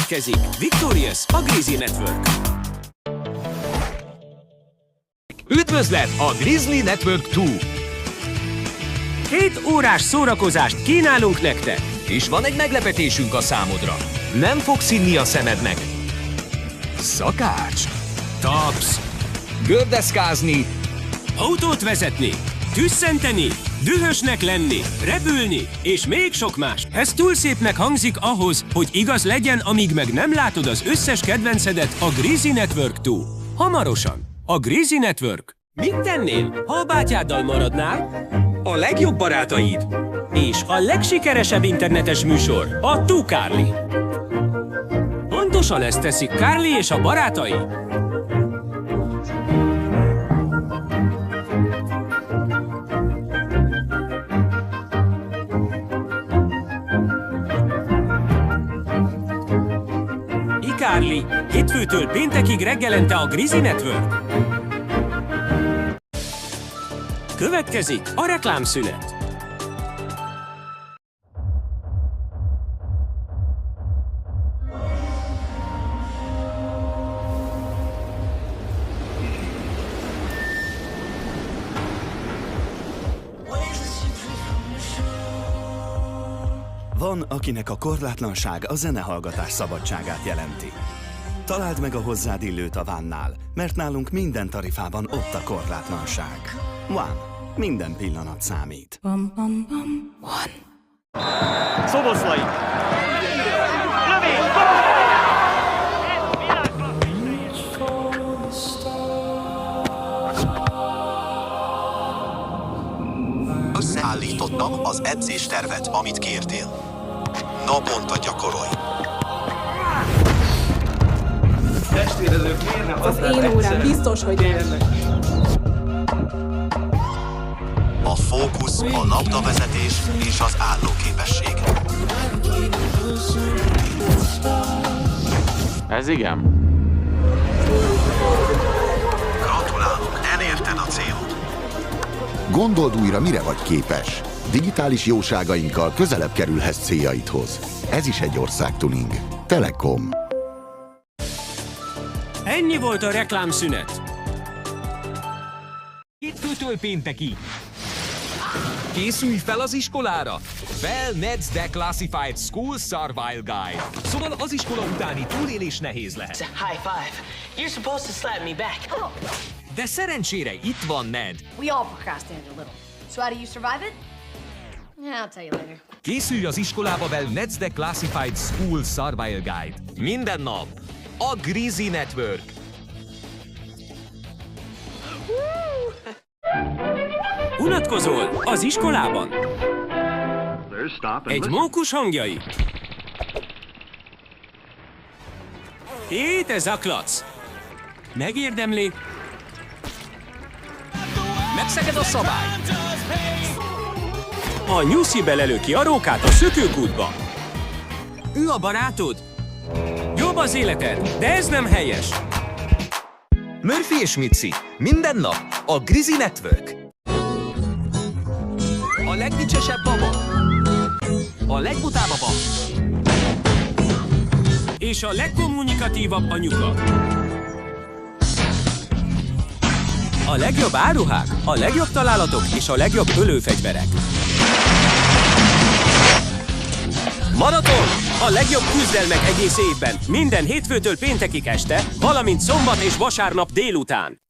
Következik Victorious, a Grizzly Network. Üdvözlet a Grizzly Network 2! 2 órás szórakozást kínálunk nektek! És van egy meglepetésünk a számodra. Nem fogsz inni a szemednek. Szakács, tapsz, gördeszkázni, Autót vezetni, tüsszenteni, dühösnek lenni, repülni, és még sok más. Ez túl szépnek hangzik ahhoz, hogy igaz legyen, amíg meg nem látod az összes kedvencedet a Grizzly Network 2. Hamarosan. A Grizzly Network. Mit tennél, ha a bátyáddal maradnál? A legjobb barátaid. És a legsikeresebb internetes műsor, a iCarly. Pontosan ezt teszik Carly és a barátai. iCarly, hétfőtől péntekig reggelente a Grizzly Network. Következik a reklámszünet. Van, akinek a korlátlanság a zenehallgatás szabadságát jelenti. Találd meg a hozzád illőt a One-nál, mert nálunk minden tarifában ott a korlátlanság. One. Minden pillanat számít. One. Szoboszlai! Összeállítottam az edzéstervet, amit kértél. Naponta gyakorolj! Testvérezők miért nem Az én órám biztos, hogy nem. A fókusz, a labdavezetés és az állóképesség. Ez igen. Gratulálok, elérted a célod. Gondold újra, mire vagy képes. Digitális jóságainkkal közelebb kerülhetsz céljaidhoz. Ez is egy országtuning. Telekom. Ennyi volt a reklámszünet. hétfőtől péntekig. Készülj fel az iskolára! Bell Ned's Declassified School Survival Guide. Szóval az iskola utáni túlélés nehéz lehet. High five. You're supposed to slap me back. De szerencsére itt van Ned. We all procrastinate a little. So how do you survive it? Yeah, I'll tell you later. Készülj az iskolába Bell Ned's Declassified School Survival Guide. Minden nap. A Grizzly Network. Unatkozol az iskolában? Egy mókus hangjai. Hé, te zaklatsz! Megérdemli. Megszeged a szabályt. A nyuszi belelő ki a rókát a szökőkútba. Ő a barátod? Jobb az életed, de ez nem helyes. Murphy és Mitzi. Minden nap. A Grizzly Network. A legdicsesebb baba. A legbutább baba. És a legkommunikatívabb anyuka. A legjobb áruhák, a legjobb találatok és a legjobb ölőfegyverek. Maraton! A legjobb küzdelmek egész évben, minden hétfőtől péntekig este, valamint szombat és vasárnap délután.